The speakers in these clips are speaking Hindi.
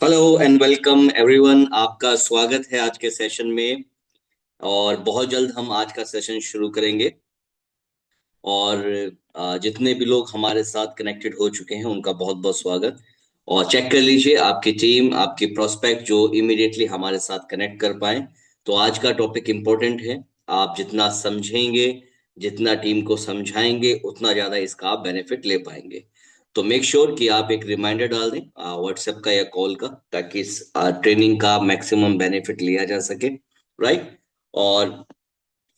Hello and welcome everyone. आपका स्वागत है आज के सेशन में। और बहुत जल्द हम आज का सेशन शुरू करेंगे। और जितने भी लोग हमारे साथ कनेक्टेड हो चुके हैं उनका बहुत बहुत स्वागत। और चेक कर लीजिए आपकी टीम, आपकी प्रोस्पेक्ट जो इमीडिएटली हमारे साथ कनेक्ट कर पाए। तो आज का टॉपिक इम्पोर्टेंट है। आप जितना समझेंगे, जितना टीम को समझाएंगे, उतना ज्यादा इसका आप बेनिफिट ले पाएंगे। तो मेक श्योर कि आप एक रिमाइंडर डाल दें व्हाट्सएप का या कॉल का, ताकि इस ट्रेनिंग का मैक्सिमम बेनिफिट लिया जा सके। राइट। और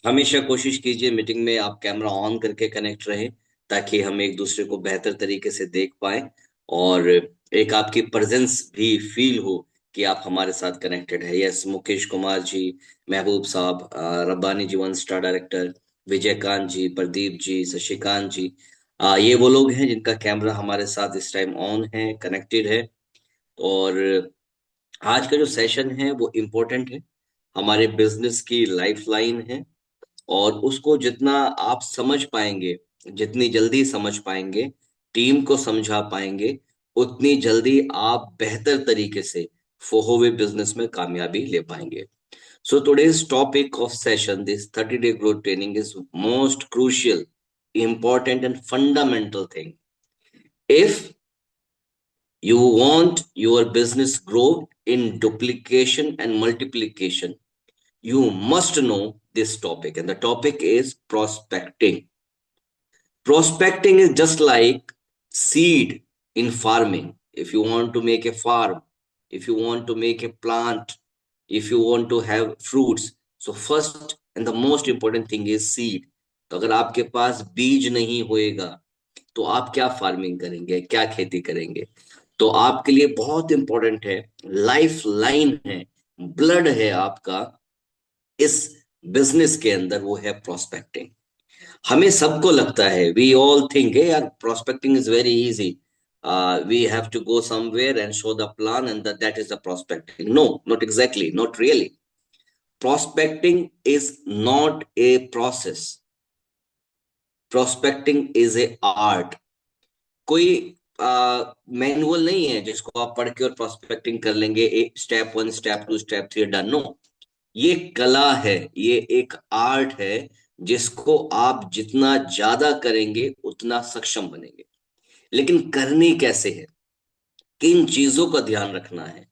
हमेशा कोशिश कीजिए मीटिंग में आप कैमरा ऑन करके कनेक्ट रहे, ताकि हम एक दूसरे को बेहतर तरीके से देख पाए। और एक आपकी प्रेजेंस भी फील हो कि आप हमारे साथ कनेक्टेड है। यस, मुकेश कुमार जी, महबूब साहब, रब्बानी जी, वन स्टार डायरेक्टर, विजयकांत जी, प्रदीप जी, शशिकांत जी, ये वो लोग हैं जिनका कैमरा हमारे साथ इस टाइम ऑन है, कनेक्टेड है। और आज का जो सेशन है वो इम्पोर्टेंट है, हमारे बिजनेस की लाइफ लाइन है। और उसको जितना आप समझ पाएंगे, जितनी जल्दी समझ पाएंगे, टीम को समझा पाएंगे, उतनी जल्दी आप बेहतर तरीके से फोहोवे बिजनेस में कामयाबी ले पाएंगे। सो today's topic of session, this 30-day growth training, is most crucial, important and fundamental thing. If you want your business grow in duplication and multiplication, you must know this topic, and the topic is prospecting. Prospecting is just like seed in farming. If you want to make a farm, if you want to make a plant, if you want to have fruits, so first and the most important thing is seed. तो अगर आपके पास बीज नहीं होएगा तो आप क्या फार्मिंग करेंगे, क्या खेती करेंगे? तो आपके लिए बहुत इंपॉर्टेंट है, लाइफ लाइन है, ब्लड है आपका इस बिजनेस के अंदर, वो है प्रोस्पेक्टिंग। हमें सबको लगता है, वी ऑल थिंक है यार prospecting is very easy, we have to go somewhere and show the plan and that is the prospecting. No, not exactly, not really. Prospecting is not a process, prospecting is a art. कोई मैनुअल नहीं है जिसको आप पढ़ के और प्रोस्पेक्टिंग कर लेंगे, step one, step two, step three, done. No, ये कला है, ये एक आर्ट है, जिसको आप जितना ज्यादा करेंगे उतना सक्षम बनेंगे। लेकिन करनी कैसे है, किन चीजों का ध्यान रखना है,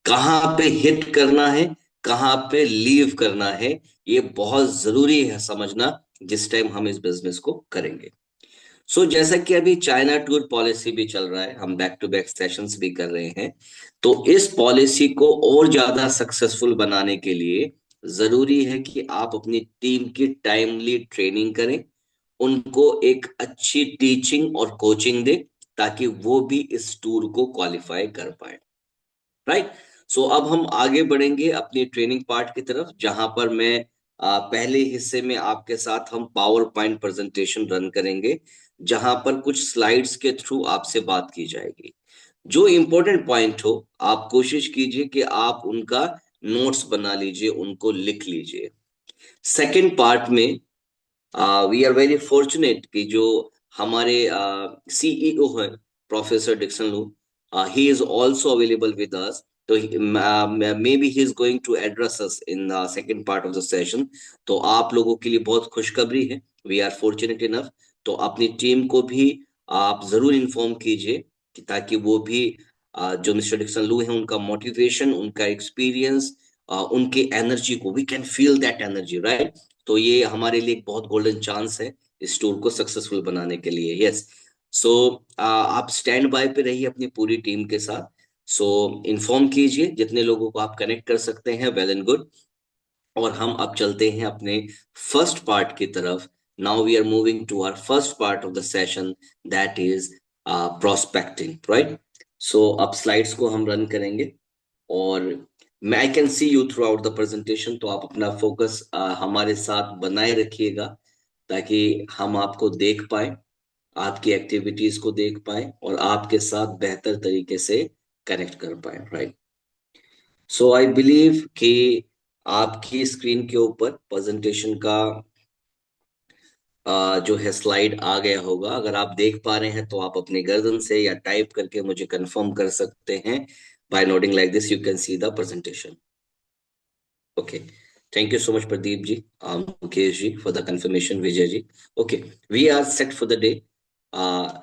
कहाँ पे हिट करना है, कहाँ पे लीव करना है, ये बहुत जरूरी है समझना जिस टाइम हम इस बिजनेस को करेंगे। जैसा कि अभी चाइना टूर पॉलिसी भी चल रहा है, हम बैक टू बैक सेशंस भी कर रहे हैं। तो इस पॉलिसी को और ज्यादा सक्सेसफुल बनाने के लिए जरूरी है कि आप अपनी टीम की टाइमली ट्रेनिंग करें, उनको एक अच्छी टीचिंग और कोचिंग दें, ताकि वो भी इस टूर को क्वालिफाई कर पाए। राइट। अब हम आगे बढ़ेंगे अपनी ट्रेनिंग पार्ट की तरफ, जहां पर मैं पहले हिस्से में आपके साथ हम पावर पॉइंट प्रेजेंटेशन रन करेंगे, जहां पर कुछ स्लाइड्स के थ्रू आपसे बात की जाएगी। जो इंपॉर्टेंट पॉइंट हो, आप कोशिश कीजिए कि आप उनका नोट्स बना लीजिए, उनको लिख लीजिए। सेकंड पार्ट में वी आर वेरी फॉर्चुनेट कि जो हमारे सीईओ हैं, professor Dixon Lu, he is also available with us. तो maybe he is going to address us in the second part of the session. तो आप लोगों के लिए बहुत खुशखबरी है, वी आर फॉर्चुनेट इनफ। तो अपनी टीम को भी आप जरूर इन्फॉर्म कीजिए, कि ताकि वो भी जो मिस्टर डिक्सन लू है, उनका मोटिवेशन, उनका एक्सपीरियंस, उनकी एनर्जी को, we can feel that energy, right. तो ये हमारे लिए एक बहुत गोल्डन चांस है इस टूर को सक्सेसफुल बनाने के लिए। यस। सो आप स्टैंड बाय पे रहिए अपनी पूरी टीम के साथ। इन्फॉर्म कीजिए जितने लोगों को आप कनेक्ट कर सकते हैं, वेल एंड गुड। और हम अब चलते हैं अपने फर्स्ट पार्ट की तरफ। Now we are moving to our first part of the session, that is prospecting, right. अब स्लाइड्स को हम रन करेंगे, और मैं I can see you throughout the presentation. तो आप अपना फोकस हमारे साथ बनाए रखिएगा, ताकि हम आपको देख पाए, आपकी एक्टिविटीज को देख पाए, और आपके साथ बेहतर तरीके से कनेक्ट कर पाए, राइट। आई बिलीव कि आपकी स्क्रीन के ऊपर प्रेजेंटेशन का जो है स्लाइड आ गया होगा। अगर आप देख पा रहे हैं तो आप अपनी गर्दन से या टाइप करके मुझे कंफर्म कर सकते हैं। By nodding like this, you can see the presentation. Okay. Thank you so much, Pradeep ji, Mukesh ji, for the confirmation, Vijay ji. Okay, we are set for the day.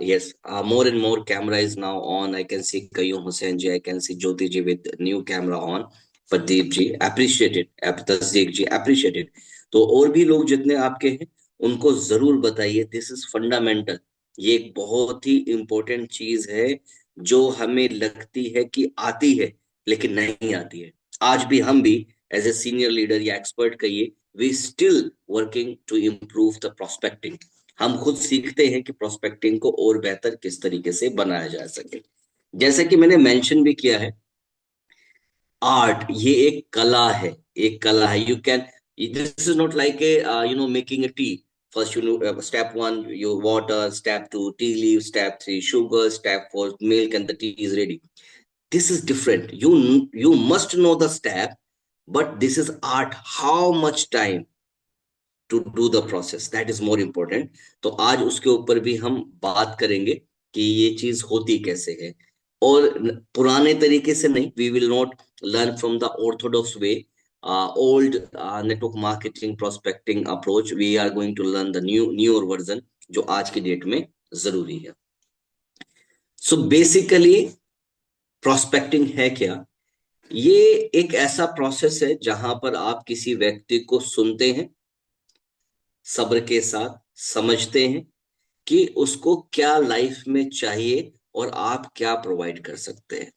Yes, more and more camera is now on. I can see Qayyum Hussain ji, I can see Jyoti ji with new camera on. Pradeep ji, appreciate it. Tasdeeq ji, appreciate it. तो और भी लोग जितने आपके हैं उनको जरूर बताइए, दिस इज फंडामेंटल। ये एक बहुत ही इंपॉर्टेंट चीज है जो हमें लगती है कि आती है लेकिन नहीं आती है। आज भी हम भी एज ए सीनियर लीडर या एक्सपर्ट कहिए, we still working to improve the prospecting. हम खुद सीखते हैं कि प्रोस्पेक्टिंग को और बेहतर किस तरीके से बनाया जा सके। जैसे कि मैंने मेंशन भी किया है, आर्ट ये एक कला है, एक कला है। You can, this is not like a making a tea. First, step 1 you water, step 2 tea leaves, step 3 sugar, step 4 milk, and the tea is ready. This is different. You must know the step, but this is art. How much time to do the process, that is more important. तो आज उसके ऊपर भी हम बात करेंगे कि ये चीज होती कैसे है। और पुराने तरीके से नहीं, we will not learn from the orthodox way, old network marketing prospecting approach. We are going to learn the newer version जो आज की डेट में जरूरी है। सो बेसिकली प्रोस्पेक्टिंग है क्या? ये एक ऐसा प्रोसेस है जहां पर आप किसी व्यक्ति को सुनते हैं, सब्र के साथ समझते हैं कि उसको क्या लाइफ में चाहिए और आप क्या प्रोवाइड कर सकते हैं।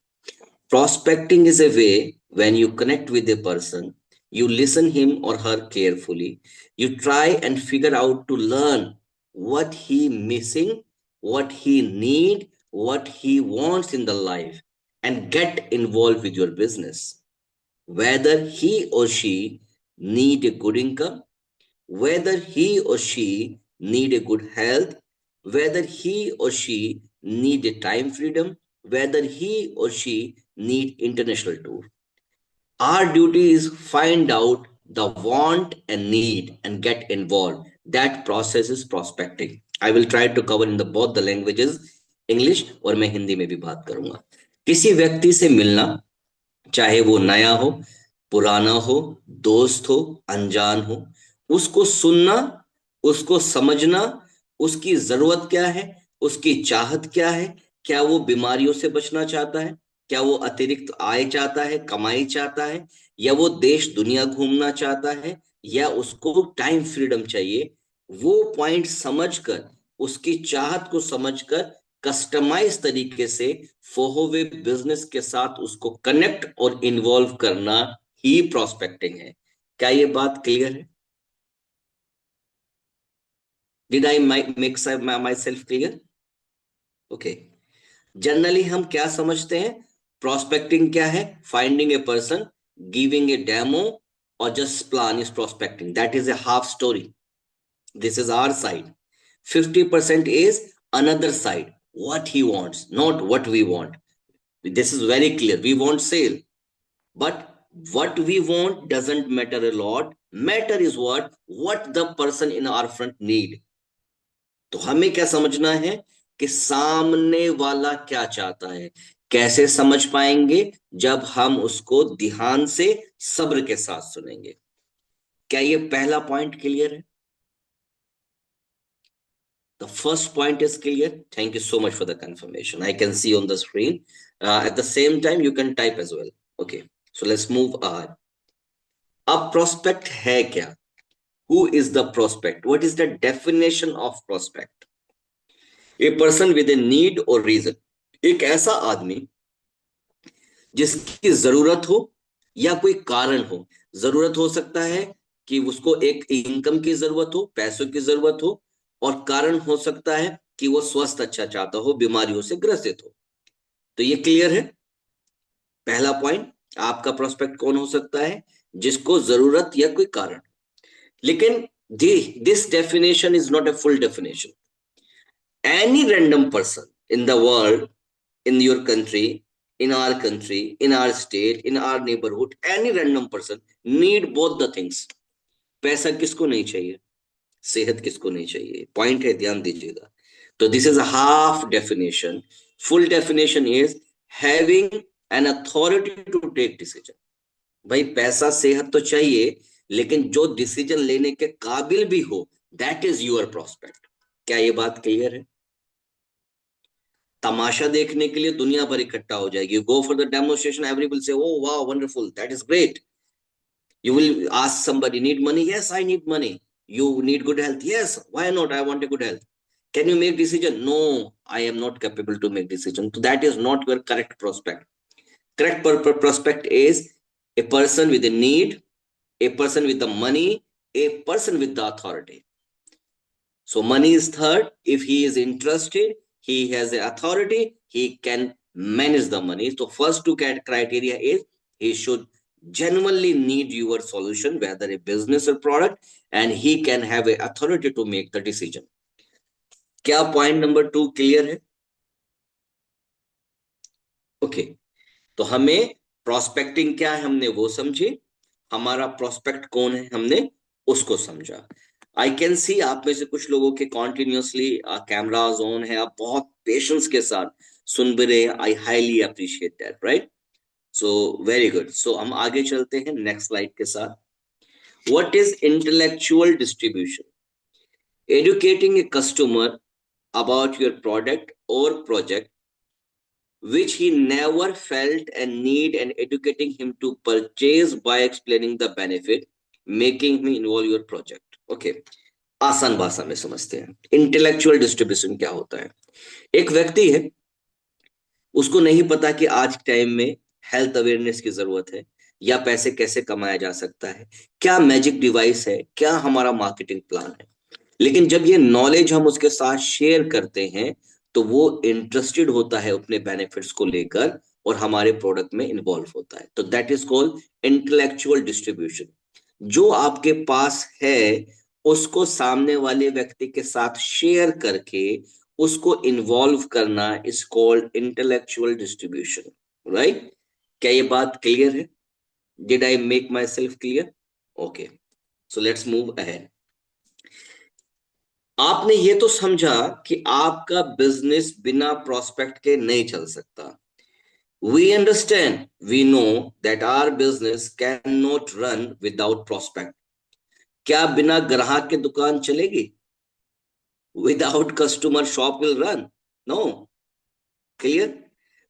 Prospecting is a way when you connect with a person, you listen him or her carefully, you try and figure out to learn what he missing, what he need, what he wants in the life, and get involved with your business. Whether he or she need a good income, whether he or she need a good health, whether he or she need a time freedom, whether he or she need international tour. Our duty is find out the want and need and get involved. That process is prospecting. I will try to cover in the both the languages, English और मैं हिंदी में भी बात करूंगा। किसी व्यक्ति से मिलना, चाहे वो नया हो, पुराना हो, दोस्त हो, अनजान हो, उसको सुनना, उसको समझना, उसकी जरूरत क्या है, उसकी चाहत क्या है, क्या वो बीमारियों से बचना चाहता है, क्या वो अतिरिक्त आय चाहता है, कमाई चाहता है, या वो देश दुनिया घूमना चाहता है, या उसको टाइम फ्रीडम चाहिए। वो पॉइंट समझकर, उसकी चाहत को समझकर कस्टमाइज तरीके से फोहोवे बिजनेस के साथ उसको कनेक्ट और इन्वॉल्व करना ही प्रोस्पेक्टिंग है। क्या ये बात क्लियर है? Did I make myself clear? Okay. Generally हम क्या समझते हैं? प्रोस्पेक्टिंग क्या है? Finding a person, giving a demo, और just plan is prospecting. That is a half story. This is our side. 50% is another side. What he wants, not what we want. This is very clear. We want sale. But what we want doesn't matter a lot. Matter is what the person in our front need. तो हमें क्या समझना है कि सामने वाला क्या चाहता है। कैसे समझ पाएंगे? जब हम उसको ध्यान से, सब्र के साथ सुनेंगे। क्या ये पहला पॉइंट क्लियर है? The first point is clear. Thank you so much for the confirmation. I can see on the screen. At the same time, you can type as well. Okay, so let's move on. अब prospect है क्या? Who is the prospect? What is the definition of prospect? A person with a need or reason. एक ऐसा आदमी जिसकी जरूरत हो या कोई कारण हो। जरूरत हो सकता है कि उसको एक इनकम की जरूरत हो, पैसों की जरूरत हो, और कारण हो सकता है कि वो स्वस्थ अच्छा चाहता हो, बीमारियों से ग्रसित हो। तो ये क्लियर है? पहला पॉइंट, आपका प्रोस्पेक्ट कौन हो सकता है? जिसको जरूरत या कोई कारण। लेकिन this definition is not a full definition. Any random person in the world, in your country, in our country, in our state, in our neighborhood, any random person need both the things. पैसा किसको नहीं चाहिए? सेहत किसको नहीं चाहिए? पॉइंट है, ध्यान दीजिएगा। तो this is a half definition. Full definition is having an authority to take decision. भाई पैसा सेहत तो चाहिए, लेकिन जो डिसीजन लेने के काबिल भी हो, दैट इज यूर प्रोस्पेक्ट। क्या ये बात क्लियर है? तमाशा देखने के लिए दुनिया भर इकट्ठा हो जाएगी, go for the demonstration, every will say oh वाह wonderful, that is great. You will ask somebody, need money? Yes, I need money. You need good health? Yes, why not? I want a good health. Can you make decision? No, I am not capable to make decision. So that is not your correct prospect. Correct prospect is a person with a need, a person with the money, a person with the authority. So money is third. If he is interested, he has the authority, he can manage the money. So first two criteria is he should genuinely need your solution, whether a business or product, and he can have a authority to make the decision. क्या पॉइंट नंबर 2 क्लियर है? ओके, तो हमें प्रोस्पेक्टिंग क्या है हमने वो समझे, हमारा प्रोस्पेक्ट कौन है हमने उसको समझा। आई कैन सी आप में से कुछ लोगों के कॉन्टिन्यूसली कैमराज ऑन है, आप बहुत पेशेंस के साथ सुन भी रहे, I highly appreciate that, right? So very good. So हम आगे चलते हैं नेक्स्ट स्लाइड के साथ। What is intellectual distribution? Educating a customer about your product और project which he never felt a need, and educating him to purchase by explaining the benefit, making him involve your project. Okay, आसान भाषा में समझते हैं इंटेलेक्चुअल डिस्ट्रीब्यूशन क्या होता है। एक व्यक्ति है, उसको नहीं पता कि आज टाइम में हेल्थ अवेयरनेस की जरूरत है, या पैसे कैसे कमाया जा सकता है, क्या मैजिक डिवाइस है, क्या हमारा मार्केटिंग प्लान है। लेकिन जब ये नॉलेज हम उसके साथ शेयर करते हैं, तो वो इंटरेस्टेड होता है अपने बेनिफिट्स को लेकर और हमारे प्रोडक्ट में इन्वॉल्व होता है। तो that is called intellectual distribution. जो आपके पास है उसको सामने वाले व्यक्ति के साथ शेयर करके उसको इन्वॉल्व करना is called intellectual distribution, right? क्या ये बात क्लियर है? Did I make myself clear? Okay, so let's move ahead. आपने ये तो समझा कि आपका बिजनेस बिना प्रोस्पेक्ट के नहीं चल सकता। We understand, we know that our business can not run without prospect. क्या बिना ग्राहक के दुकान चलेगी? Without customer shop will run? No. Clear?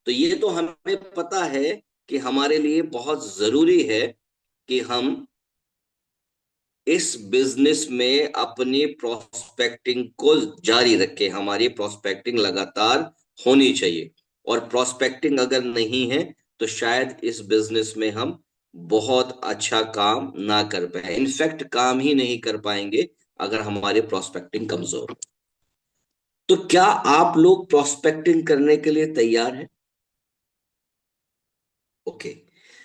तो ये तो हमें पता है कि हमारे लिए बहुत जरूरी है कि हम इस बिजनेस में अपनी प्रोस्पेक्टिंग को जारी रखें। हमारी प्रोस्पेक्टिंग लगातार होनी चाहिए, और प्रोस्पेक्टिंग अगर नहीं है तो शायद इस बिजनेस में हम बहुत अच्छा काम ना कर पाए, इनफैक्ट काम ही नहीं कर पाएंगे अगर हमारी प्रोस्पेक्टिंग कमजोर हो। तो क्या आप लोग प्रोस्पेक्टिंग करने के लिए तैयार हैं? ओके,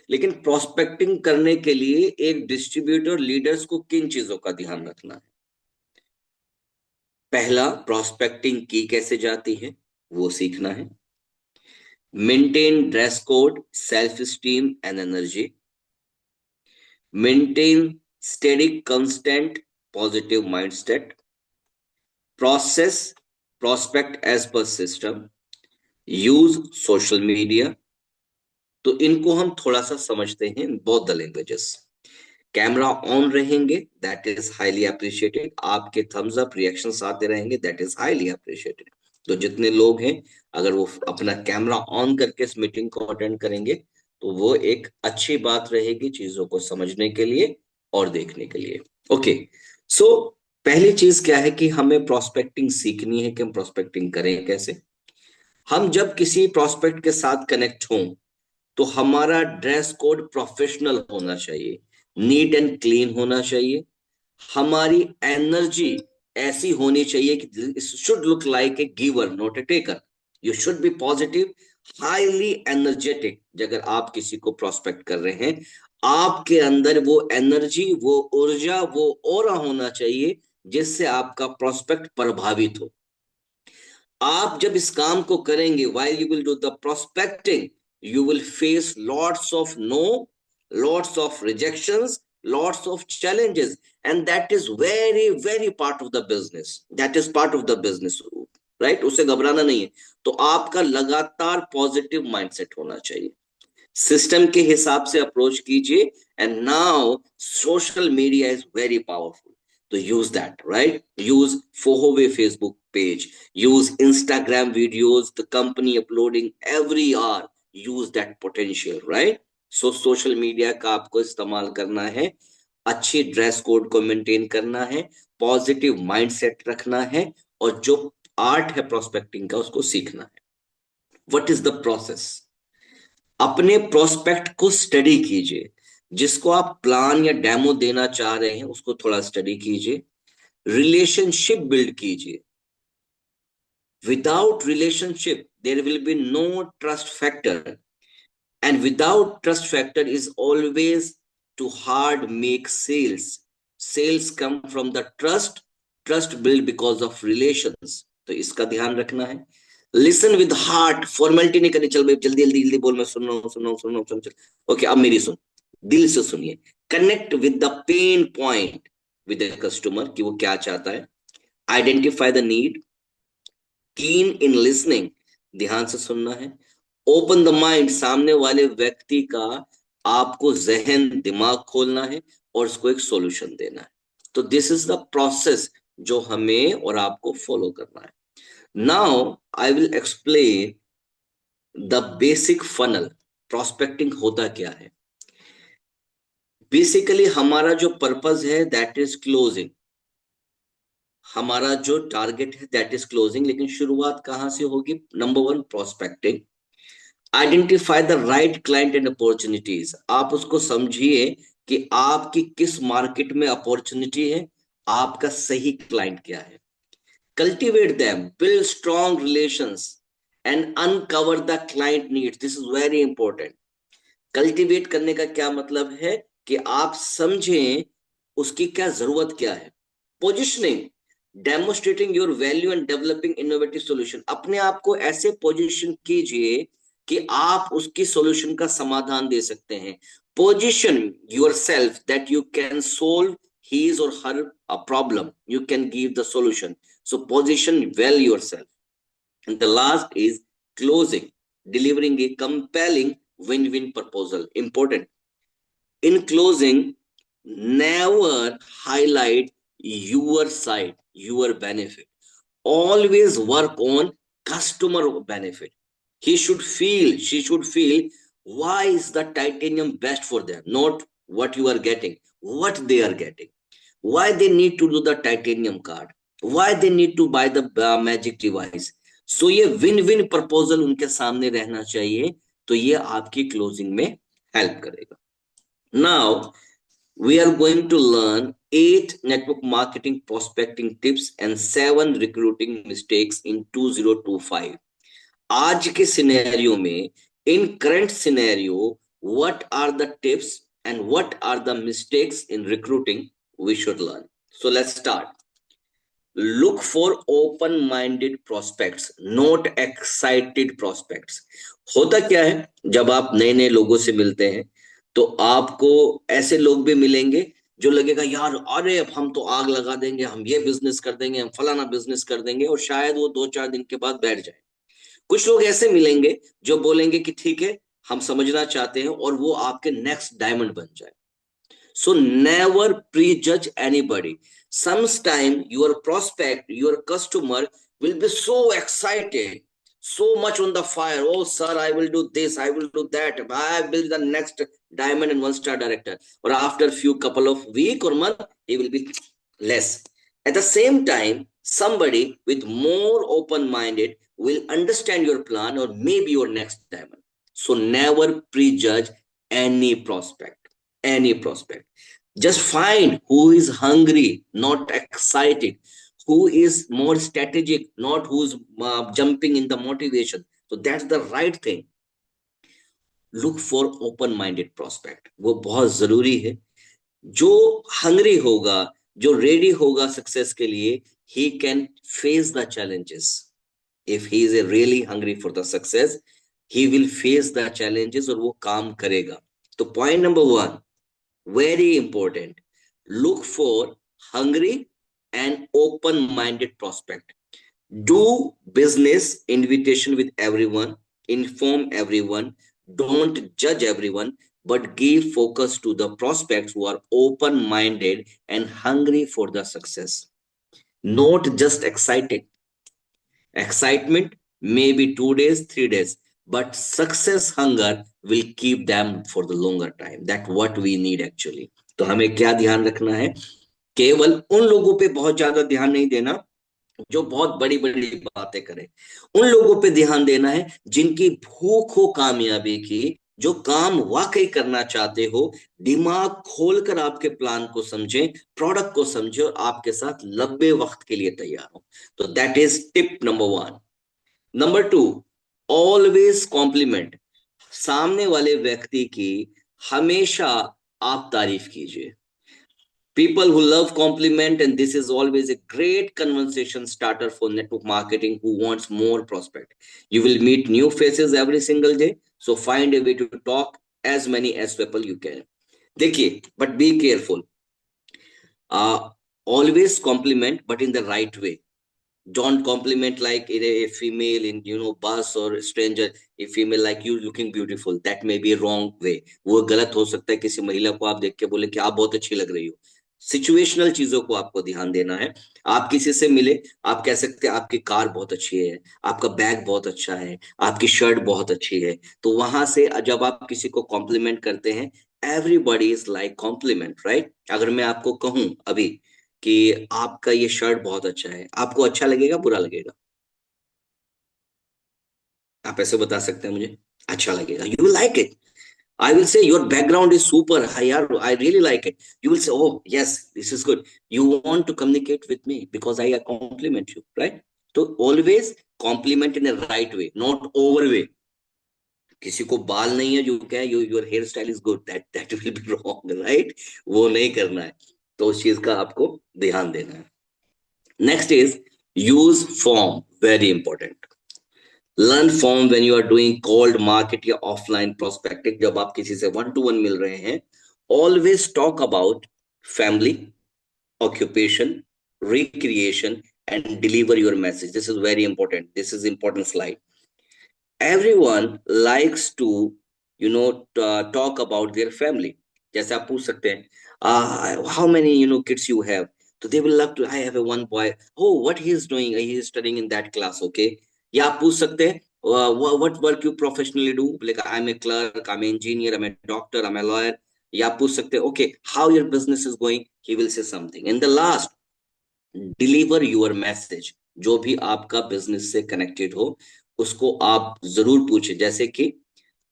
लेकिन प्रोस्पेक्टिंग करने के लिए एक डिस्ट्रीब्यूटर लीडर्स को किन चीजों का ध्यान रखना है? पहला, प्रोस्पेक्टिंग की कैसे जाती है वो सीखना है। Maintain dress code, self esteem and energy. Maintain steady constant positive mindset. Process prospect as per system. Use social media. तो इनको हम थोड़ा सा समझते हैं both the languages. Camera on रहेंगे, दैट इज हाईली अप्रिशिएटेड। आपके थम्स अप रिएक्शंस आते रहेंगे, दैट इज हाईली अप्रिशिएटेड। तो जितने लोग हैं, अगर वो अपना कैमरा ऑन करके इस मीटिंग को अटेंड करेंगे तो वो एक अच्छी बात रहेगी चीजों को समझने के लिए और देखने के लिए। ओके, सो पहली चीज क्या है कि हमें प्रोस्पेक्टिंग सीखनी है कि हम प्रोस्पेक्टिंग करें कैसे। हम जब किसी प्रोस्पेक्ट के साथ कनेक्ट हों तो हमारा ड्रेस कोड प्रोफेशनल होना चाहिए, नीट एंड क्लीन होना चाहिए। हमारी एनर्जी ऐसी होनी चाहिए कि should look like a giver not a taker. You should be positive, highly energetic. अगर आप किसी को प्रोस्पेक्ट कर रहे हैं, आपके अंदर वो एनर्जी, वो ऊर्जा, वो ऑरा होना चाहिए जिससे आपका प्रोस्पेक्ट प्रभावित हो। आप जब इस काम को करेंगे, while you will do the prospecting, you will face lots of no, lots of rejections, lots of challenges, and that is very very part of the business. That is part of the business, right? उससे घबराना नहीं है। तो आपका लगातार पॉजिटिव माइंडसेट होना चाहिए। सिस्टम के हिसाब से अप्रोच कीजिए। And now social media is very powerful, तो यूज दैट, राइट? यूज फोहोवे Facebook page, use Instagram videos, the company uploading every hour, use that potential, right? So social media का आपको इस्तेमाल करना है, अच्छी ड्रेस कोड को मेंटेन करना है, पॉजिटिव माइंडसेट रखना है, और जो आर्ट है प्रोस्पेक्टिंग का उसको सीखना है। What is the process? अपने प्रोस्पेक्ट को स्टडी कीजिए। जिसको आप प्लान या डेमो देना चाह रहे हैं उसको थोड़ा स्टडी कीजिए। रिलेशनशिप बिल्ड कीजिए। Without relationship there will be no trust factor, and without trust factor is always too hard make sales come from the trust built because of relations। तो इसका ध्यान रखना है। लिसन विद हार्ट, फॉर्मेलिटी नहीं करनी, चल भाई जल्दी जल्दी जल्दी बोल, मैं सुन रहा हूँ सुन रहा हूँ सुन रहा हूँ, चल चल ओके अब मेरी सुन, दिल से सुनिए। Connect with the pain point with the customer कि वो क्या चाहता है। आइडेंटिफाई द नीड, कीन इन लिसनिंग, ध्यान से सुनना है। ओपन द माइंड, सामने वाले व्यक्ति का आपको जहन दिमाग खोलना है और उसको एक सॉल्यूशन देना है। तो दिस इज द प्रोसेस जो हमें और आपको फॉलो करना है। Now I will explain the basic funnel. Prospecting होता क्या है? बेसिकली हमारा जो पर्पस है दैट इज क्लोजिंग, हमारा जो टारगेट है दैट इज क्लोजिंग। लेकिन शुरुआत कहां से होगी? Number one, prospecting. Identify the right client and opportunities, आप उसको समझिए कि आपकी किस मार्केट में अपॉर्चुनिटी है, आपका सही क्लाइंट क्या है। Cultivate them, build strong relations and uncover the client needs, this is very important. Cultivate करने का क्या मतलब है कि आप समझें उसकी क्या जरूरत क्या है। Positioning, demonstrating your value and developing innovative solution, अपने आप को ऐसे पोजीशन कीजिए कि आप उसकी सॉल्यूशन का समाधान दे सकते हैं। Position your self that you can solve his or her a problem, you can give the solution, so position well yourself। and the last is closing, delivering a compelling win-win proposal, important। in closing, never highlight your side, your benefit, always work on customer benefit। he should feel, she should feel why is the titanium best for them, not what you are getting, what they are getting, why they need to do the titanium card, why they need to buy the magic device। so ये विन विन प्रपोजल उनके सामने रहना चाहिए, तो ये आपकी क्लोजिंग में हेल्प करेगा। Now we are going to learn 8 network marketing prospecting tips and 7 recruiting mistakes in 2025। आज के सिनेरियो में, in current scenario, what are the tips and what are the mistakes in recruiting we should learn? So let's start। Look for open-minded prospects, not excited prospects। होता क्या है, जब आप नए नए लोगों से मिलते हैं तो आपको ऐसे लोग भी मिलेंगे जो लगेगा यार अरे अब हम तो आग लगा देंगे, हम ये बिजनेस कर देंगे, हम फलाना बिजनेस कर देंगे, और शायद वो 2-4 दिन के बाद बैठ जाए। कुछ लोग ऐसे मिलेंगे जो बोलेंगे कि ठीक है हम समझना चाहते हैं, और वो आपके नेक्स्ट डायमंड बन जाए। So never prejudge anybody। Sometimes your prospect, your customer will be so excited, so much on the fire. Oh, sir, I will do this, I will do that. I will be the next diamond and one-star director. Or after a few couple of week or month, he will be less. At the same time, somebody with more open-minded will understand your plan or maybe your next diamond. So never prejudge any prospect, any prospect। just find who is hungry, not excited, who is more strategic, not who's jumping in the motivation। so that's the right thing। look for open minded prospect, वो बहुत जरूरी है। जो हंग्री होगा, जो रेडी होगा सक्सेस के लिए, he can face the challenges। if he is really hungry for the success, he will face the challenges और वो काम करेगा। तो point number 1, very important, look for hungry and open minded prospect। do business invitation with everyone, inform everyone, Don't judge everyone, but give focus to the prospects who are open minded and hungry for the success, not just excited. Excitement may be 2 days, 3 days, but success hunger will keep them for the longer time. That's what we need actually. तो हमें क्या ध्यान रखना है? केवल उन लोगों पे बहुत ज्यादा ध्यान नहीं देना जो बहुत बड़ी बड़ी बातें करें। उन लोगों पे ध्यान देना है जिनकी भूख हो कामयाबी की, जो काम वाकई करना चाहते हो, दिमाग खोलकर आपके प्लान को समझें, प्रोडक्ट को समझे और आपके साथ लंबे वक्त के लिए तैयार हो। तो that is tip number 1। Number 2, always compliment. सामने वाले व्यक्ति की हमेशा आप तारीफ कीजिए। People who love compliment, and this is always a great conversation starter for network marketing who wants more prospect. You will meet new faces every single day, so find a way to talk as many as people you can. देखिए, but be careful. Always compliment, but in the right way. Don't compliment like a female in bus or a stranger, a female like you looking beautiful. That may be a wrong way. वो गलत हो सकता है, किसी महिला को आप देख के बोले कि आप बहुत अच्छी लग रही हो। सिचुएशनल चीजों को आपको ध्यान देना है। आप किसी से मिले, आप कह सकते हैं आपकी कार बहुत अच्छी है, आपका बैग बहुत अच्छा है, आपकी शर्ट बहुत अच्छी है। तो वहां से जब आप किसी को कॉम्प्लीमेंट करते हैं, everybody is like compliment, right? अगर मैं आपको कहूं अभी कि आपका ये शर्ट बहुत अच्छा है, आपको अच्छा लगेगा, बुरा लगेगा? आप ऐसे बता सकते हैं मुझे? अच्छा लगेगा, you will like it. I will say your background is super. I really like it. You will say, oh yes, this is good. You want to communicate with me because I compliment you, right? So always compliment in a right way, not over way. किसी को बाल नहीं है जो कहे your hair style is good, that will be wrong, right? वो नहीं करना है। तो उस चीज का आपको ध्यान देना है। Next is use form, very important. Learn form when you are doing cold market या ऑफलाइन प्रोस्पेक्टिंग। जब आप किसी से 1 to 1 मिल रहे हैं, always talk about family, occupation, recreation, and deliver your message. This is very important. This is important slide. Everyone likes to talk about their family. जैसे आप पूछ सकते हैं, how many kids you have? So they will love to, I have a one boy. Oh, what he is doing? He is studying in that class, okay? या आप पूछ सकते हैं, what work you professionally do? Like I'm a clerk, I'm an engineer, I'm a doctor, I'm a lawyer. या आप पूछ सकते हैं, okay, how your business is going? He will say something. And the last, deliver your message. जो भी आपका बिजनेस से कनेक्टेड हो, उसको आप जरूर पूछे। जैसे कि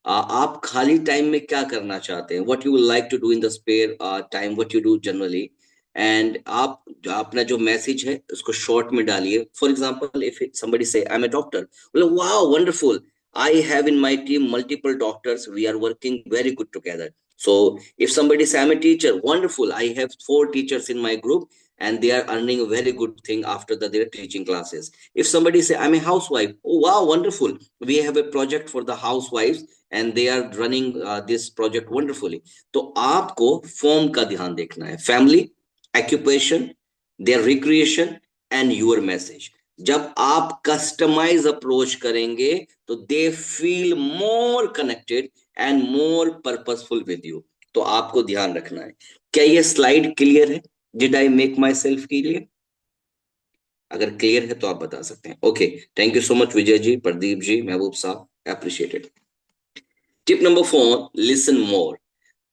आप खाली टाइम में क्या करना चाहते हैं, what you would like to do in the spare time, what you do generally. And आप अपना जो मैसेज है उसको शॉर्ट में डालिए। For example, if somebody say I'm a doctor, well, wow, wonderful, I have in my team multiple doctors, we are working very good together. So if somebody say I'm a teacher, wonderful, I have 4 teachers in my group and they are earning a very good thing after their teaching classes. If somebody say I'm a housewife, oh wow, wonderful, we have a project for the housewives and they are running this project wonderfully. तो आपको फॉर्म का ध्यान देखना है, family, occupation, their recreation and your message. जब आप कस्टमाइज अप्रोच करेंगे तो they feel more connected and more purposeful with you. तो आपको ध्यान रखना है। क्या ये स्लाइड क्लियर है? Did I make myself clear? अगर क्लियर है तो आप बता सकते हैं। Okay, thank you so much Vijay ji, Pradeep ji, Mehboob sahab, appreciated. Tip number 4, listen more.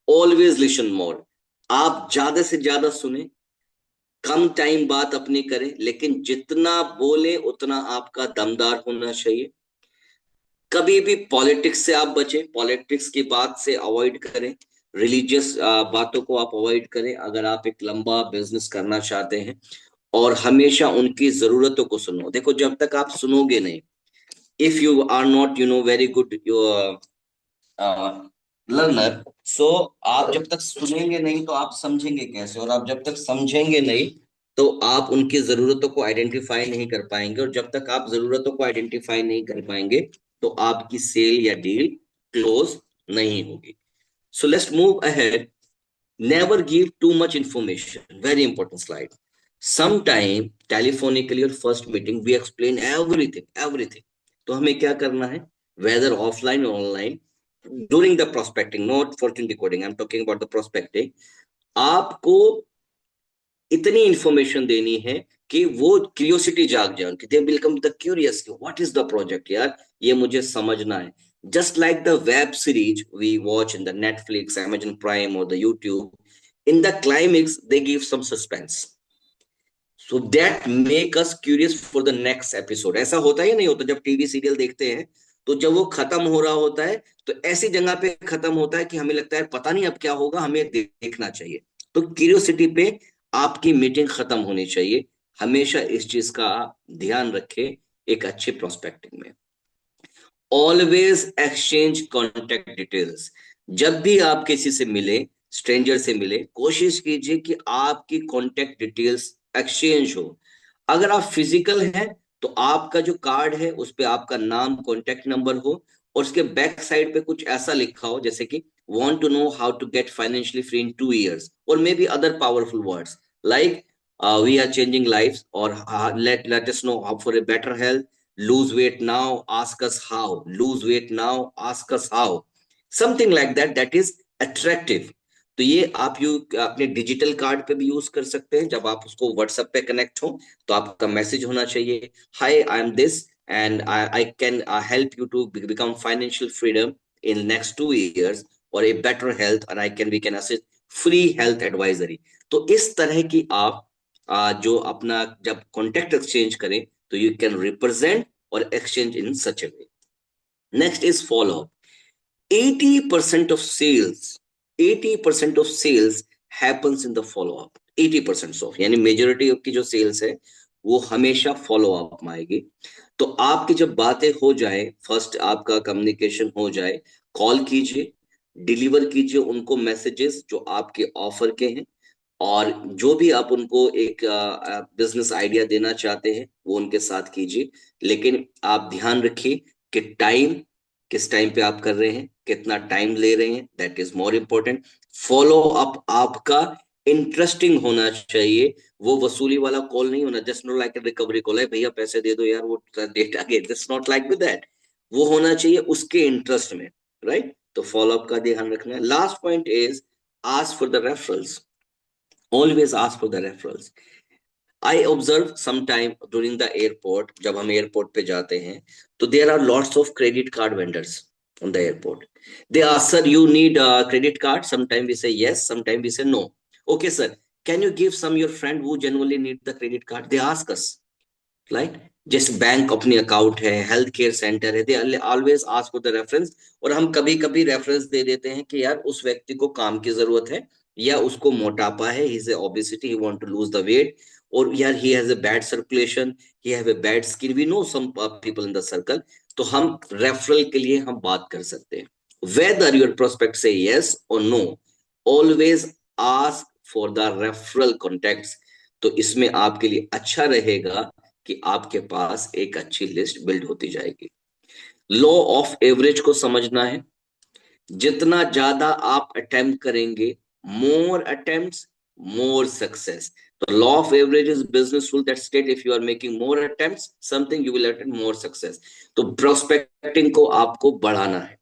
Always listen मोर। आप ज्यादा से ज्यादा सुने, कम टाइम बात अपनी करें, लेकिन जितना बोले उतना आपका दमदार होना चाहिए। कभी भी पॉलिटिक्स से आप बचें, पॉलिटिक्स की बात से अवॉइड करें, रिलीजियस बातों को आप अवॉइड करें अगर आप एक लंबा बिजनेस करना चाहते हैं। और हमेशा उनकी जरूरतों को सुनो। देखो, जब तक आप सुनोगे नहीं, if you are not very good learner, so आप जब तक सुनेंगे नहीं तो आप समझेंगे कैसे, और आप जब तक समझेंगे नहीं तो आप उनकी जरूरतों को आइडेंटिफाई नहीं कर पाएंगे, और जब तक आप जरूरतों को आइडेंटिफाई नहीं कर पाएंगे तो आपकी सेल या डील क्लोज नहीं होगी। So let's move ahead. Never give too much information, very important slide. Sometime telephonically or first meeting we explain everything, everything। तो हमें क्या करना है, वेदर ऑफलाइन और online, during the prospecting, not Fortune decoding, I am talking about the prospecting, आपको इतनी इंफॉर्मेशन देनी है कि वो क्यूरियोसिटी जाग जाए उनकी, they become the curious, what is the project यार, ये मुझे समझना है. Just like the web series we watch in the Netflix, Amazon Prime और the YouTube, in the climax they give some suspense, so that make us curious for the next episode. ऐसा होता है या नहीं होता जब टीवी सीरियल देखते हैं, तो जब वो खत्म हो रहा होता है तो ऐसी जगह पे खत्म होता है कि हमें लगता है पता नहीं अब क्या होगा, हमें देखना चाहिए. तो क्यूरियोसिटी पे आपकी मीटिंग खत्म होनी चाहिए. हमेशा इस चीज का ध्यान रखें एक अच्छे प्रोस्पेक्टिंग में. Always exchange contact details. जब भी आप किसी से मिले, स्ट्रेंजर से मिले, कोशिश कीजिए कि आपकी कॉन्टेक्ट डिटेल्स एक्सचेंज हो. अगर आप फिजिकल हैं तो आपका जो कार्ड है उस पे आपका नाम, कॉन्टेक्ट नंबर हो, और उसके बैक साइड पे कुछ ऐसा लिखा हो जैसे कि want to know how to get financially free in 2 years, or maybe other powerful words like we are changing lives, or let us know how for a better health, lose weight now, ask us how, lose weight now, ask us how, something like that, that is attractive. तो ये आप यू अपने डिजिटल कार्ड पे भी यूज कर सकते हैं. जब आप उसको व्हाट्सएप पे कनेक्ट हो तो आपका मैसेज होना चाहिए, hi I am this and I can help you to become financial freedom in next 2 years, और ए बेटर हेल्थ, और I can we can assist free health advisory. तो इस तरह की आप जो अपना जब कॉन्टेक्ट एक्सचेंज करें तो यू कैन रिप्रेजेंट और exchange in such A way. Next is follow up. 80% of sales, 80% of sales happens in the follow up. 80% of, यानी मेजोरिटी की जो सेल्स है वो हमेशा फॉलो अप में आएगी. तो आपकी जब बातें हो जाए, फर्स्ट आपका कम्युनिकेशन हो जाए, कॉल कीजिए, डिलीवर कीजिए उनको मैसेजेस जो आपके ऑफर के हैं, और जो भी आप उनको एक बिजनेस आइडिया देना चाहते हैं वो उनके साथ कीजिए. लेकिन आप ध्यान रखिए कि टाइम, किस टाइम पे आप कर रहे हैं, कितना टाइम ले रहे हैं, that is more important. Follow up आपका इंटरेस्टिंग होना चाहिए. वो वसूली वाला कॉल नहीं होना, just not like recovery call है, भैया पैसे दे दो यार वो डेट आ गया, just not like with that. वो होना चाहिए उसके इंटरेस्ट में, राइट. तो फॉलो अप का ध्यान रखना है. Last point is ask for the referrals. Always ask for the referrals. I observe sometime during the airport, जब हम एयरपोर्ट पे जाते हैं तो there are lots of credit card vendors on the airport. They ask, sir, you need a credit card? Sometimes we say yes, sometimes we say no. Okay, sir, can you give some your friend who genuinely need the credit card? They ask us, right? जैसे बैंक अपनी अकाउंट है, हेल्थ केयर सेंटर है, they always ask for the reference. और हम कभी कभी रेफरेंस दे देते हैं कि यार उस व्यक्ति को काम की जरूरत है, या उसको मोटापा है, he is obesity, he want to lose the weight, और यार he has a bad circulation, he have a bad skin, we know some people in the circle. तो हम रेफरल के लिए हम बात कर सकते हैं. वेदर योर प्रोस्पेक्ट से यस और no, always ask for the referral contacts. तो इसमें आपके लिए अच्छा रहेगा कि आपके पास एक अच्छी लिस्ट बिल्ड होती जाएगी. लॉ ऑफ एवरेज को समझना है. जितना ज्यादा आप अटेम्प्ट करेंगे, मोर अटेम्प्ट्स मोर सक्सेस. तो law of average is business rule that state if you are making more attempts something you will attend more success. तो प्रोस्पेक्टिंग को आपको बढ़ाना है.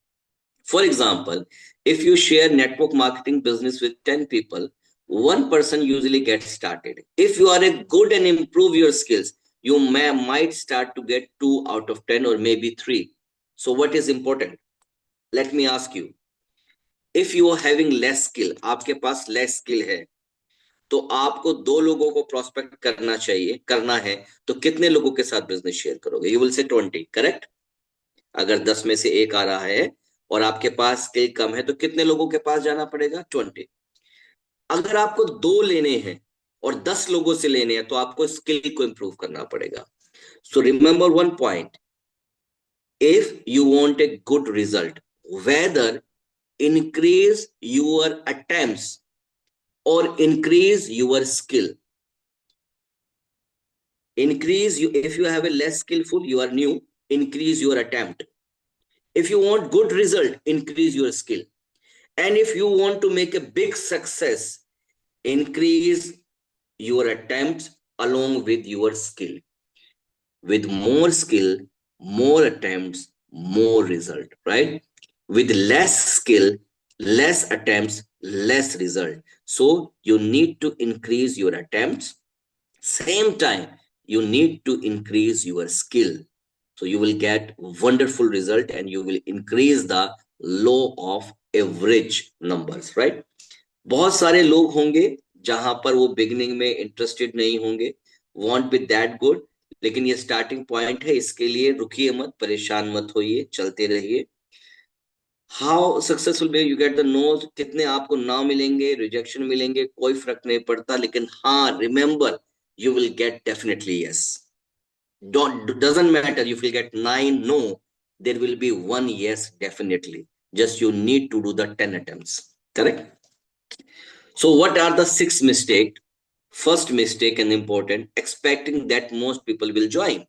For example, if you share network marketing business with 10 people, one person usually gets started. If you are a good and improve your skills, you might start to get 2 out of 10 or maybe 3. So what is important? Let me ask you, if you are having less skill, आपके पास less skill है, तो आपको 2 लोगों को प्रोस्पेक्ट करना चाहिए, करना है, तो कितने लोगों के साथ बिजनेस शेयर करोगे? You will say 20, correct. अगर 10 में से एक आ रहा है और आपके पास स्किल कम है तो कितने लोगों के पास जाना पड़ेगा? 20. अगर आपको 2 लेने हैं और 10 लोगों से लेने हैं तो आपको स्किल को इंप्रूव करना पड़ेगा. So remember one point, if you want a good result, whether increase your attempts or increase your skill. Increase you, if you have a less skillful, you are new, increase your attempt. If you want good result, increase your skill. And if you want to make a big success, increase your attempts along with your skill. With more skill, more attempts, more result, right? With less skill, less attempts, less result. So you need to increase your attempts. Same time, you need to increase your skill. So you will get wonderful result and you will increase the law of average numbers, right? बहुत सारे लोग होंगे जहां पर वो बिगिनिंग में इंटरेस्टेड नहीं होंगे, वॉन्ट बी दैट गुड, लेकिन ये स्टार्टिंग पॉइंट है, इसके लिए रुकिए मत, परेशान मत होइए, चलते रहिए। How successful be you get the no, कितने आपको ना मिलेंगे, रिजेक्शन मिलेंगे, कोई फर्क नहीं पड़ता, लेकिन हाँ remember, you will get definitely yes. Don't doesn't matter if you get 9 no, there will be one yes definitely. Just you need to do the 10 attempts. Correct? So what are the six mistakes? First mistake and important, expecting that most people will join.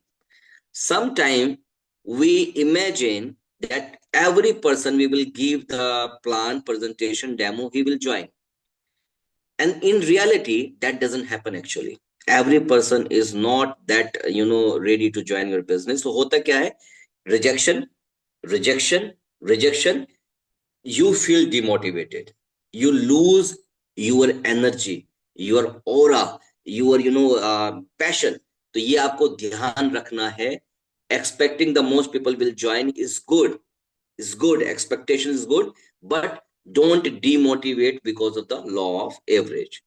Sometime we imagine that every person we will give the plan, presentation, demo, he will join. And in reality, that doesn't happen actually. Every person is not that, ready to join your business. So hota kya hai? Rejection, rejection, rejection. You feel demotivated. You lose your energy, your aura, your passion. तो ये आपको ध्यान रखना है। Expecting the most people will join is good. Expectation is good, but don't demotivate because of the law of average.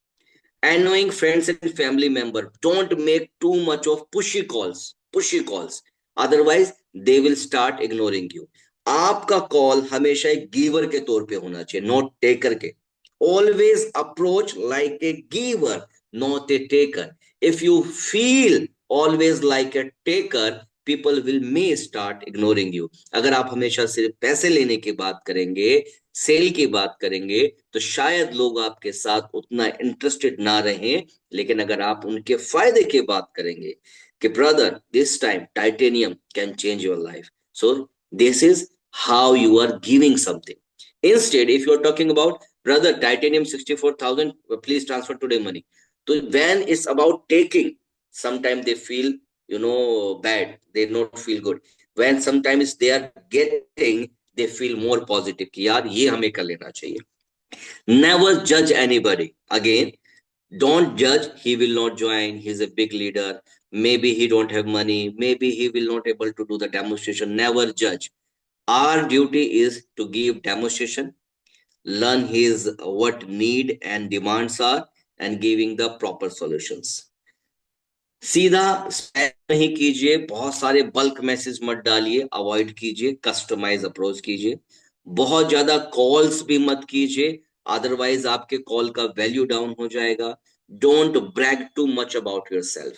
Annoying friends and family member, don't make too much of pushy calls, otherwise they will start ignoring you. आपका कॉल हमेशा एक गिवर के तौर पे होना चाहिए, नॉट टेकर के। Always approach like a giver, not a taker. If you feel always like a taker, people will may start ignoring you. अगर आप हमेशा सिर्फ पैसे लेने की बात करेंगे, सेल की बात करेंगे, तो शायद लोग आपके साथ उतना इंटरेस्टेड ना रहें। लेकिन अगर आप उनके फायदे की बात करेंगे कि brother this time titanium can change your life, so this is how you are giving something. Instead if you are talking about brother titanium 64,000, please transfer today money, so when it's about taking, sometimes they feel bad, they not feel good. When sometimes they are getting, they feel more positive कि यार ये हमें कर लेना चाहिए। Never judge anybody. Again, don't judge, he will not join, he's a big leader, maybe he don't have money, maybe he will not able to do the demonstration. Never judge. Our duty is to give demonstration, learn his what need and demands are, and giving the proper solutions. सीधा स्पैम नहीं कीजिए, बहुत सारे बल्क मैसेज मत डालिए, अवॉइड कीजिए, कस्टमाइज अप्रोच कीजिए। बहुत ज्यादा कॉल्स भी मत कीजिए, अदरवाइज आपके कॉल का वैल्यू डाउन हो जाएगा। Don't brag too much about yourself.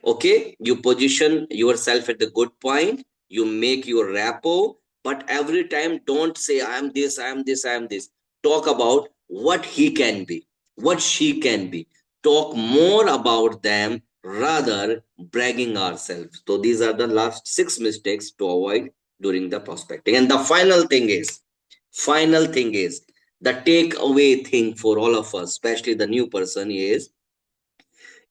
Okay, you position yourself at the good point, you make your rapport, but every time don't say I am this, I am this, I am this. Talk about what he can be, what she can be. Talk more about them rather bragging ourselves. So these are the last six mistakes to avoid during the prospecting. And the final thing is the takeaway thing for all of us, especially the new person, is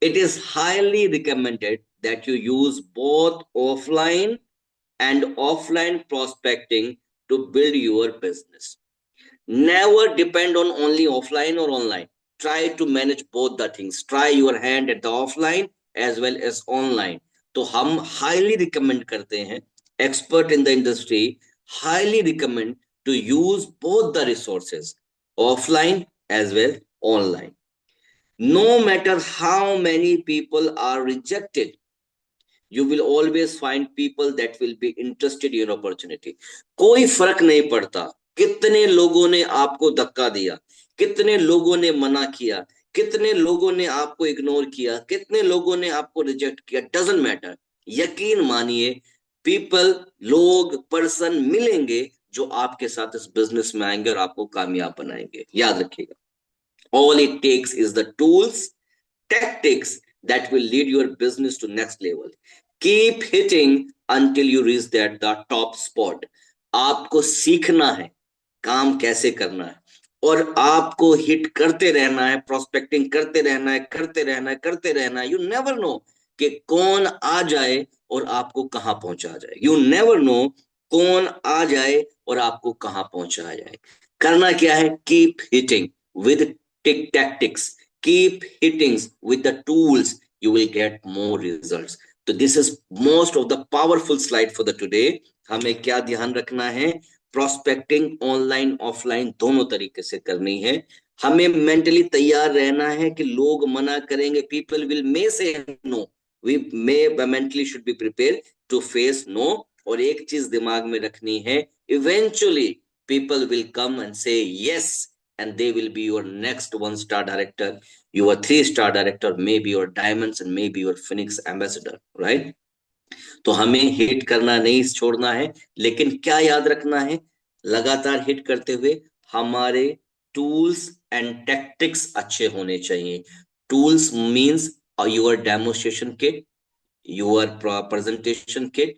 it is highly recommended that you use both offline and offline prospecting to build your business. Never depend on only offline or online. Try to manage both the things. Try your hand at the offline as well as online. तो हम highly recommend करते हैं, expert in the industry highly recommend to use both the resources, offline as well online. No matter how many people are rejected, you will always find people that will be interested in your opportunity. कोई फर्क नहीं पड़ता कितने लोगों ने आपको धक्का दिया, कितने लोगों ने मना किया, कितने लोगों ने आपको इग्नोर किया, कितने लोगों ने आपको रिजेक्ट किया, डजंट मैटर। यकीन मानिए, पीपल, लोग, पर्सन मिलेंगे जो आपके साथ इस बिजनेस में आएंगे और आपको कामयाब बनाएंगे। याद रखिएगा, all it takes is the tools, tactics that will lead your business to next level. Keep hitting until you reach that the top spot. आपको सीखना है काम कैसे करना है, और आपको हिट करते रहना है, प्रोस्पेक्टिंग करते रहना है, करते रहना है, करते रहना है। यू नेवर नो कि कौन आ जाए और आपको कहां पहुंचा जाए। यू नेवर नो कौन आ जाए और आपको कहाँ पहुंचाया जाए। करना क्या है, keep hitting with tick tactics, keep hitting with the tools, you will get more results. तो this is most of the powerful slide for the today. हमें क्या ध्यान रखना है, प्रोस्पेक्टिंग ऑनलाइन ऑफलाइन दोनों तरीके से करनी है। हमें मेंटली तैयार रहना है कि लोग मना करेंगे, people will may say no, we may mentally should be prepare to face no. और एक चीज दिमाग में रखनी है, eventually people will come and say yes, and they will be your next one star director, your 3 star director, maybe your diamonds and maybe your phoenix ambassador, right? तो हमें हिट करना नहीं छोड़ना है, लेकिन क्या याद रखना है, लगातार हिट करते हुए हमारे टूल्स एंड टैक्टिक्स अच्छे होने चाहिए। Tools means your demonstration kit, your presentation kit,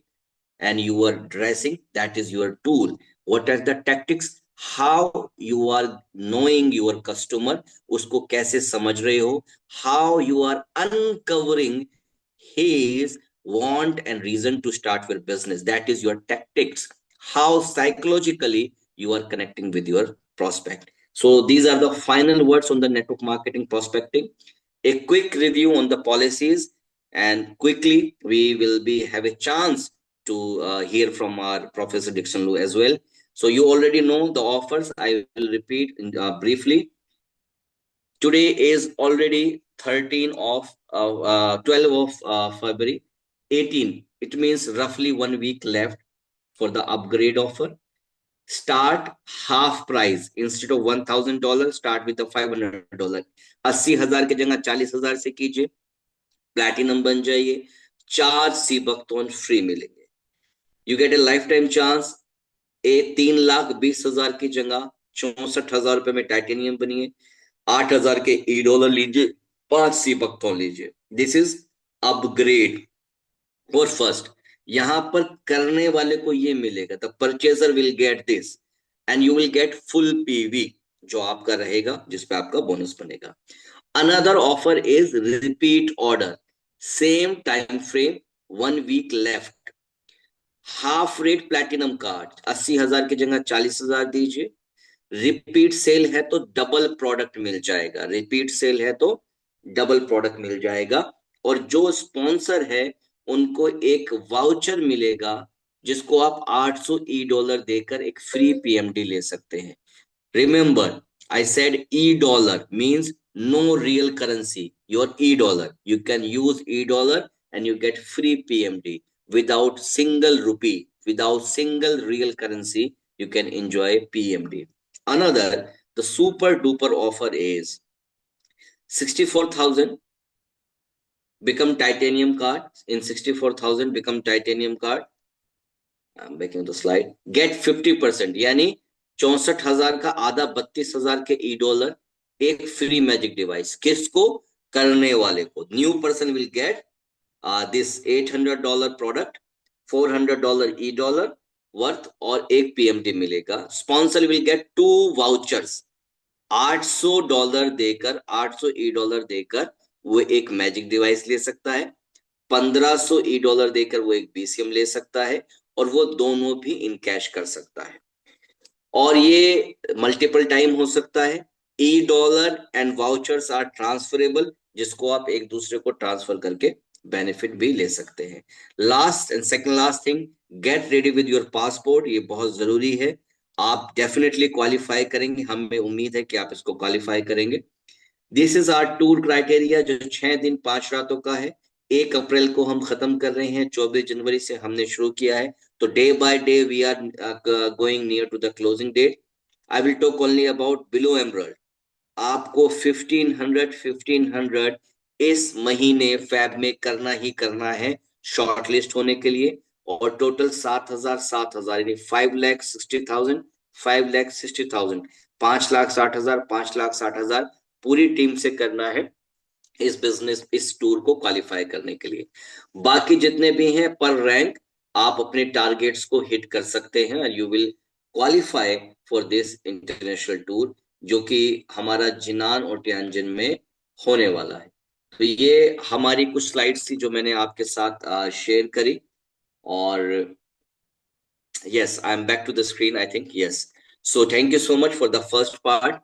and your dressing, that is your tool. What are the tactics, how you are knowing your customer, उसको कैसे समझ रहे हो, how you are uncovering his want and reason to start your business, that is your tactics. How psychologically you are connecting with your prospect. So these are the final words on the network marketing prospecting. A quick review on the policies, and quickly we will be have a chance to hear from our Professor Dixon Lu as well. So you already know the offers. I will repeat briefly. Today is already 13 of 12 of February, 18. It means roughly 1 week left for the upgrade offer. Start half price, instead of $1,000 start with the $500। 80,000 की जगह 40,000 से कीजिए, प्लैटिनम बन जाइए, 4 सी बकथॉन फ्री मिलेंगे। You get A life time chance, 3,20,000 की जगह 64,000 रुपए में टाइटेनियम बनिए, 8,000 के $E लीजिए, 5 सी बकथॉन लीजिए। This is upgrade. और फर्स्ट, यहां पर करने वाले को ये मिलेगा, the purchaser will get this, and you will get full PV जो आपका रहेगा, जिसपे आपका बोनस बनेगा। Another offer is repeat order, same time frame, 1 week left, half rate platinum card, 80,000 की जगह 40,000 दीजिए। रिपीट सेल है तो डबल प्रोडक्ट मिल जाएगा, रिपीट सेल है तो डबल प्रोडक्ट मिल जाएगा। और जो स्पॉन्सर है उनको एक वाउचर मिलेगा, जिसको आप $800 देकर एक फ्री पीएमडी ले सकते हैं। Remember, I said $, means no real currency, your $. You can use $, and you get free PMD without single rupee, without single real currency, you can enjoy PMD. Another, the super duper offer is 64,000 become titanium card. In 64,000 become titanium card. I'm making the slide. Get 50%, यानी 64,000 का आधा, 32,000 के $, एक फ्री मैजिक डिवाइस। किसको? करने वाले को। New person will get this $800 product, $400 worth, और एक पीएमटी मिलेगा। स्पॉन्सर विल गेट 2 वाउचर्स, $800 देकर, $800 देकर वो एक मैजिक डिवाइस ले सकता है, $1,500 देकर वो एक बीसीएम ले सकता है, और वो दोनों भी इन कैश कर सकता है। और ये मल्टीपल टाइम हो सकता है। $, एंड वाउचर्स आर ट्रांसफरेबल, जिसको आप एक दूसरे को ट्रांसफर करके बेनिफिट भी ले सकते हैं। Last and second last thing, get ready with your passport. ये बहुत जरूरी है, आप डेफिनेटली क्वालिफाई करेंगे, हमें उम्मीद है कि आप इसको क्वालिफाई करेंगे। This is our tour criteria, जो 6 दिन 5 रातों का है। 1 अप्रैल को हम खत्म कर रहे हैं, 24 जनवरी से हमने शुरू किया है, तो day by day we are going near to the closing date. I will talk only about below emerald. आपको 1500 इस महीने फैब में करना ही करना है, शॉर्टलिस्ट होने के लिए। और टोटल 7,000 यानी 5,60,000, 5,60,000, 5,60,000, 5,60,000 पूरी टीम से करना है इस बिजनेस, इस टूर को क्वालिफाई करने के लिए। बाकी जितने भी हैं पर रैंक, आप अपने टारगेट्स को हिट कर सकते हैं, और you will qualify for this international tour, जो कि हमारा जिनान और टियानजिन में होने वाला है। तो ये हमारी कुछ स्लाइड्स थी जो मैंने आपके साथ शेयर करी। और Yes, I'm back to the screen, I think. Yes. So thank you so much for the first part.